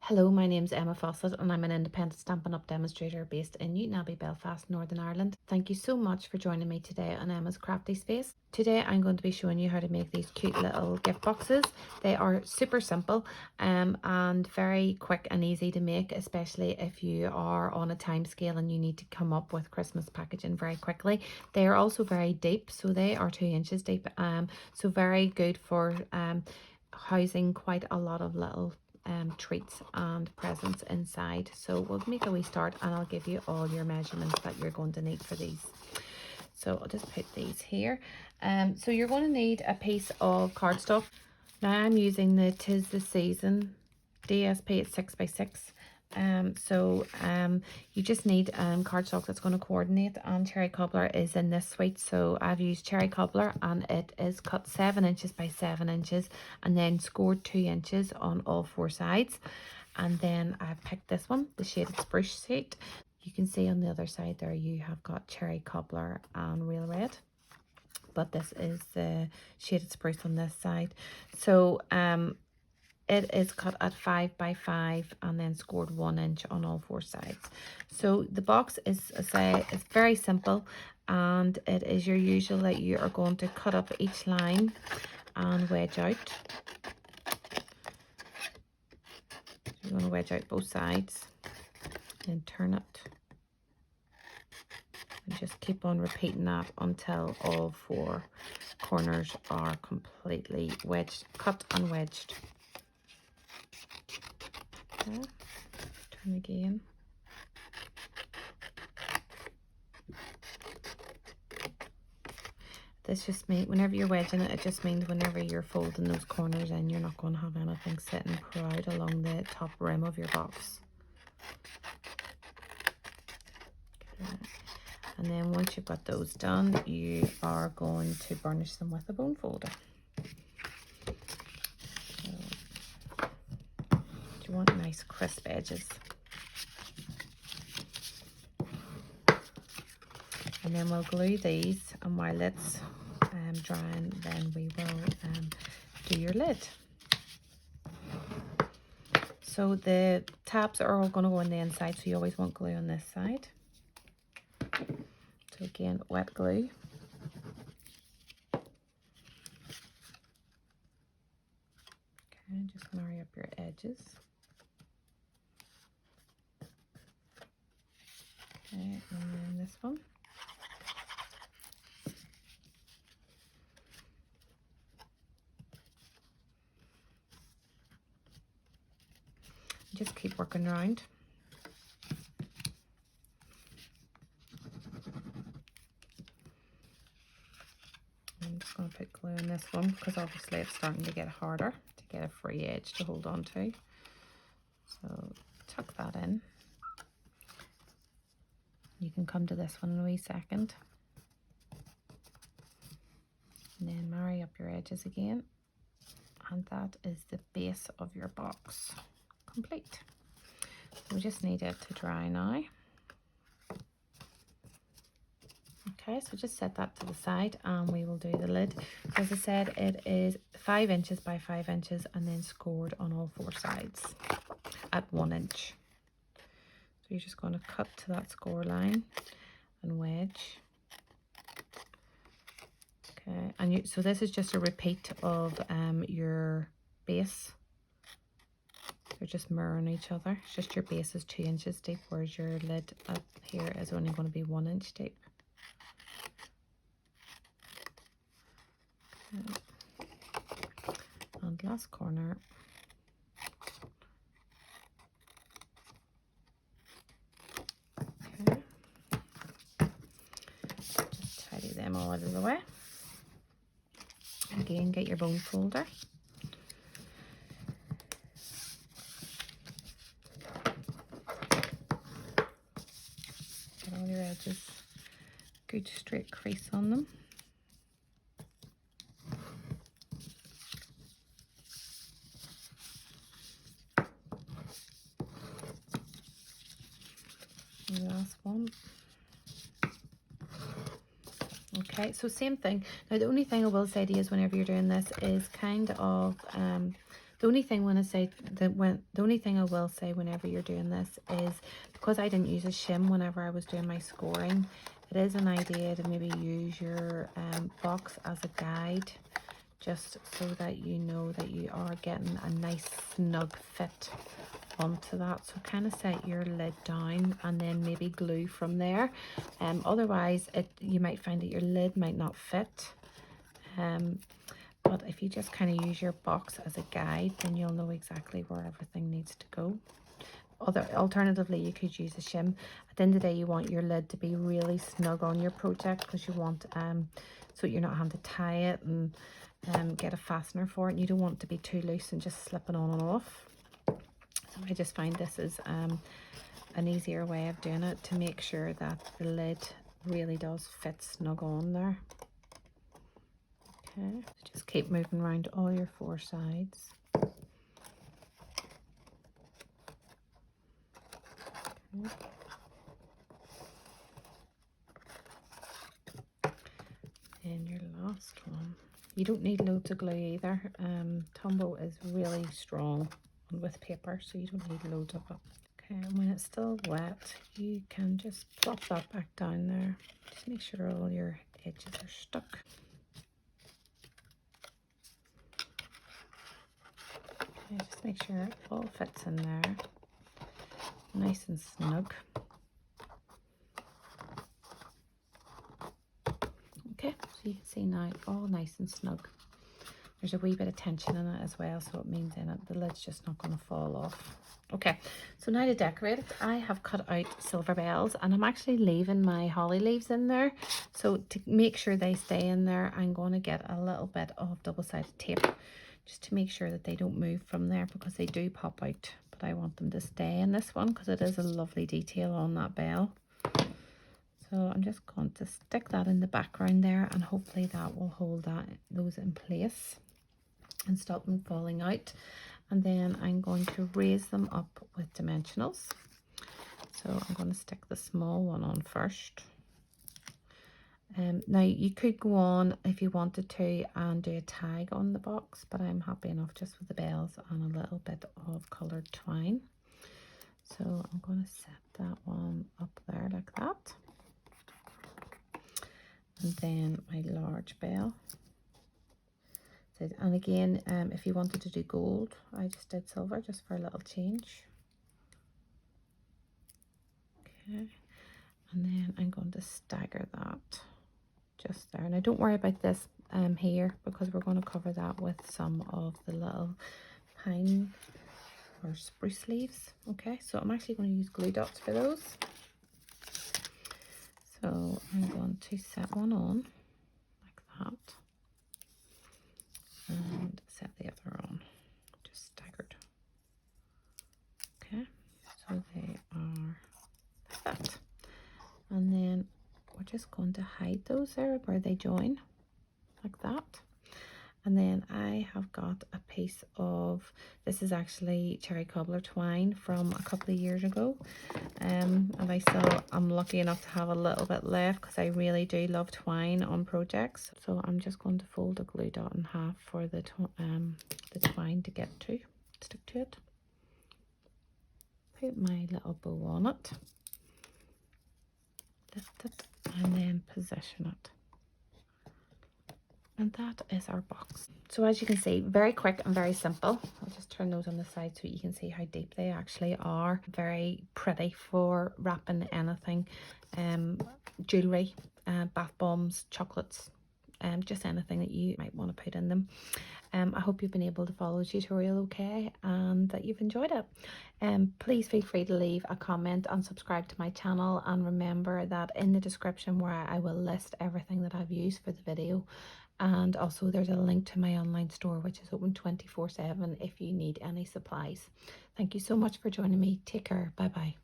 Hello, my name's Emma Fawcett and I'm an independent Stampin' Up demonstrator based in Newton Abbey, Belfast, Northern Ireland. Thank you so much for joining me today on Emma's Crafty Space. Today I'm going to be showing you how to make these cute little gift boxes. They are super simple and very quick and easy to make, especially if you are on a time scale and you need to come up with Christmas packaging very quickly. They are also very deep, so they are 2 inches deep, so very good for housing quite a lot of little treats and presents inside. So we'll make a wee start and I'll give you all your measurements that you're going to need for these. So I'll just put these here. So you're going to need a piece of cardstock. Now I'm using the 'Tis the Season DSP at 6x6. You just need cardstock that's going to coordinate, and Cherry Cobbler is in this suite. So I've used Cherry Cobbler and it is cut 7 inches by 7 inches and then scored 2 inches on all 4 sides. And then I've picked this one, the shaded Spruce sheet. You can see on the other side there you have got Cherry Cobbler and Real Red, but this is the shaded Spruce on this side. So it is cut at 5 by 5 and then scored 1 inch on all 4 sides. So the box is, as I say, it's very simple, and it is your usual that you are going to cut up each line and wedge out. You're going to wedge out both sides, then turn it, and just keep on repeating that until all 4 corners are completely wedged, cut and wedged. Okay. Turn again. This just means whenever you're wedging it, it just means whenever you're folding those corners in, you're not going to have anything sitting proud along the top rim of your box. Okay. And then once you've got those done, you are going to burnish them with a bone folder. You want nice crisp edges. And then we'll glue these, and while it's drying, then we will do your lid. So the tabs are all going to go on the inside, so you always want glue on this side. So again, wet glue. Okay, just marry up your edges. Okay, and then this one. Just keep working around. I'm just going to put glue in this one because obviously it's starting to get harder to get a free edge to hold on to. So tuck that in. You can come to this one in a wee second. And then marry up your edges again. And that is the base of your box complete. So we just need it to dry now. Okay, so just set that to the side and we will do the lid. As I said, it is 5 inches by 5 inches and then scored on all 4 sides at 1 inch. So you're just going to cut to that score line and wedge. Okay, and so this is just a repeat of your base. They're just mirroring each other. It's just your base is 2 inches deep, whereas your lid up here is only going to be 1 inch deep. Okay. And last corner. Okay. Just tidy them all out of the way. Again, get your bone folder. Get all your edges, good straight crease on them. And the last one. Okay, so same thing. Now the only thing I will say to you is whenever you're doing this is kind of The only thing the only thing I will say whenever you're doing this is, because I didn't use a shim whenever I was doing my scoring, it is an idea to maybe use your box as a guide, just so that you know that you are getting a nice snug fit onto that. So kind of set your lid down and then maybe glue from there. Otherwise you might find that your lid might not fit. But if you just kind of use your box as a guide, then you'll know exactly where everything needs to go. Alternatively, you could use a shim. At the end of the day, you want your lid to be really snug on your project, because you want so you're not having to tie it and get a fastener for it. And you don't want it to be too loose and just slipping on and off. So I just find this is an easier way of doing it, to make sure that the lid really does fit snug on there. Okay, just keep moving around all your 4 sides. Okay. And your last one. You don't need loads of glue either. Tombow is really strong with paper, so you don't need loads of it. Okay, and when it's still wet, you can just plop that back down there. Just make sure all your edges are stuck. Okay, just make sure it all fits in there, nice and snug. Okay, so you can see now all nice and snug. There's a wee bit of tension in it as well, so it means the lid's just not going to fall off. Okay, so now to decorate it, I have cut out silver bells, and I'm actually leaving my holly leaves in there. So to make sure they stay in there, I'm going to get a little bit of double-sided tape, just to make sure that they don't move from there, because they do pop out. But I want them to stay in this one, because it is a lovely detail on that bell. So I'm just going to stick that in the background there, and hopefully that will hold those in place and stop them falling out. And then I'm going to raise them up with dimensionals. So I'm going to stick the small one on first. Now you could go on if you wanted to and do a tag on the box, but I'm happy enough just with the bells and a little bit of coloured twine. So I'm going to set that one up there like that. And then my large bell. And again, if you wanted to do gold, I just did silver just for a little change. Okay, and then I'm going to stagger that just there. Now don't worry about this here, because we're going to cover that with some of the little pine or spruce leaves. Okay, so I'm actually going to use glue dots for those. So I'm going to set one on like that, and set the other on, just staggered. Okay, so they are like that. And then we're just going to hide those there where they join, like that. And then I have got a piece of, this is actually cherry cobbler twine from a couple of years ago. And I'm lucky enough to have a little bit left, because I really do love twine on projects. So I'm just going to fold a glue dot in half for the twine to stick to it. Put my little bow on it. Lift it and then position it. And that is our box. So as you can see, very quick and very simple. I'll just turn those on the side so you can see how deep they actually are. Very pretty for wrapping anything, jewellery, bath bombs, chocolates, just anything that you might want to put in them. I hope you've been able to follow the tutorial okay, and that you've enjoyed it. Please feel free to leave a comment and subscribe to my channel, and remember that in the description where I will list everything that I've used for the video, and also there's a link to my online store which is open 24/7 if you need any supplies. Thank you so much for joining me. Take care. Bye bye.